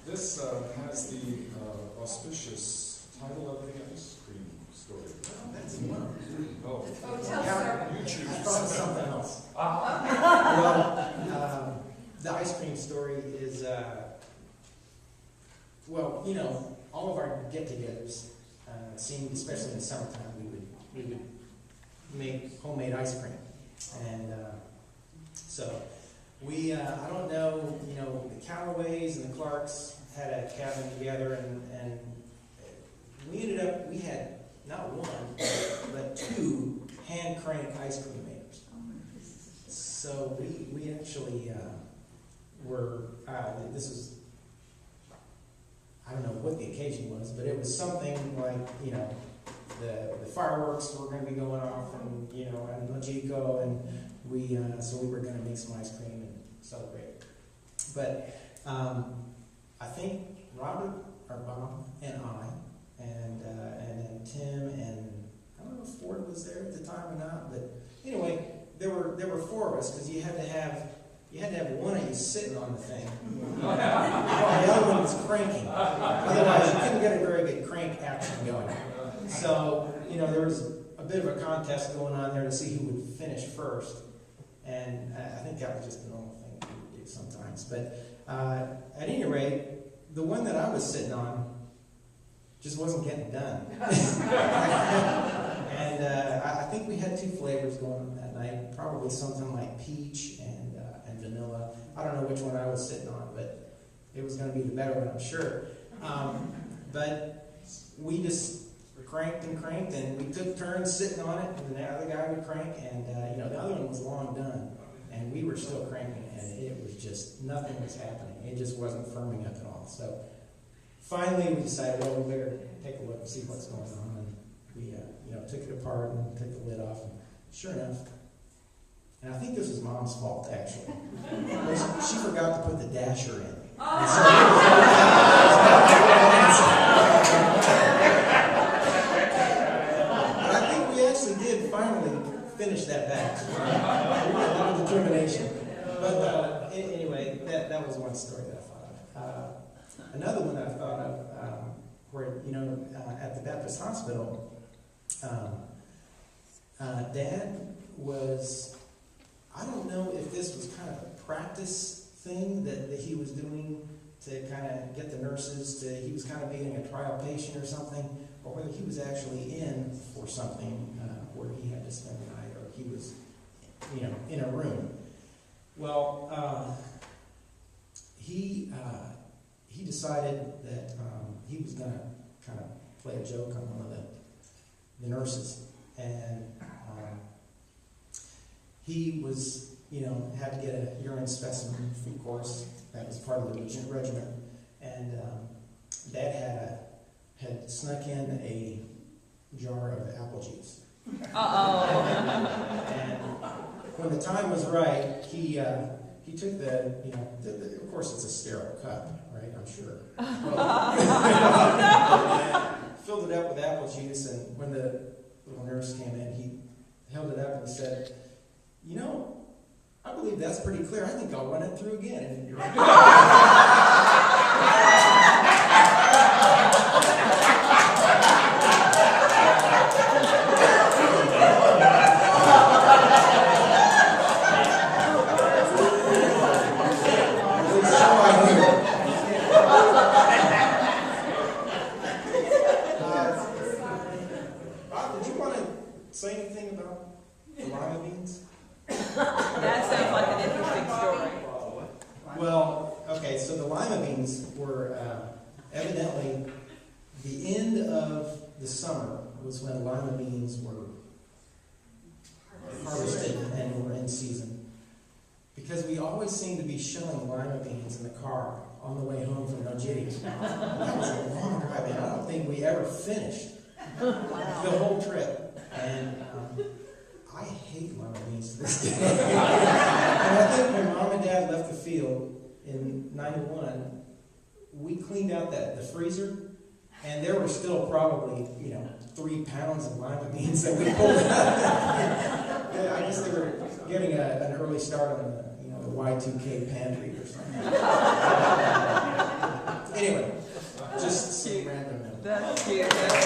This has the auspicious title of the ice cream story. Oh, that's one. Oh, tell sir. you choose. I thought of something else. Well, the ice cream story is, well, you know, all of our get-togethers seemed, especially in the summertime, we would make homemade ice cream, and so we, I don't know, you know, the Callaways and the Clarks had a cabin together, and we ended up, we had not one, but two hand crank ice cream makers. So we actually were, this was, I don't know what the occasion was, but it was something like, you know, the fireworks were going to be going off, and you know, and Mojico, and we so we were going to make some ice cream and celebrate. But I think Robert or Bob and I, and then Tim, and I don't know if Ford was there at the time or not, but anyway, there were four of us, because you had to have one of you sitting on the thing. The other one was cranking. Otherwise, you couldn't get a very good crank action going. So, you know, there was a bit of a contest going on there to see who would finish first. And I think that was just the normal thing we would do sometimes. But at any rate, the one that I was sitting on just wasn't getting done. And I think we had two flavors going on that night. Probably something like peach and vanilla. I don't know which one I was sitting on, but it was going to be the better one, I'm sure. But we just cranked, and we took turns sitting on it, and the other guy would crank, and you know, the other one was long done, and we were still cranking, and it was just, nothing was happening. It just wasn't firming up at all. So finally we decided, well, we better take a look and see what's going on, and we you know, took it apart and took the lid off, and sure enough, and I think this was Mom's fault, actually. She forgot to put the dasher in. And so but I think we actually did finally finish that batch. We had a lot of determination. But anyway, that was one story that I thought of. Another one that I thought of, where, you know, at the Baptist Hospital, Dad was, I don't know if this was kind of a practice thing that he was doing to kind of get the nurses to, he was kind of being a trial patient or something, or whether he was actually in for something where he had to spend the night, or he was, you know, in a room. Well, he decided that he was going to kind of play a joke on one of the nurses, and he was, you know, had to get a urine specimen food course. That was part of the regiment. And Dad had snuck in a jar of apple juice. And when the time was right, he took the, you know, of course it's a sterile cup, right? I'm sure. Filled it up with apple juice, and when the little nurse came in, he held it up and said, "You know, I believe that's pretty clear. I think I'll run it through again." Bob, did you want to say anything about the lima beans? That sounds like an interesting story. Well, okay, so the lima beans were evidently the end of the summer was when lima beans were harvested and were in season. Because we always seem to be shelling lima beans in the car on the way home from Nojiti. That was a long drive, and I don't think we ever finished the whole trip. And I hate lima beans to this day. And I think when Mom and Dad left the field in '91, we cleaned out the freezer, and there were still probably, 3 pounds of lima beans that we pulled out. I guess they were getting an early start on the Y2K pantry or something. just some random note. That's cute. That's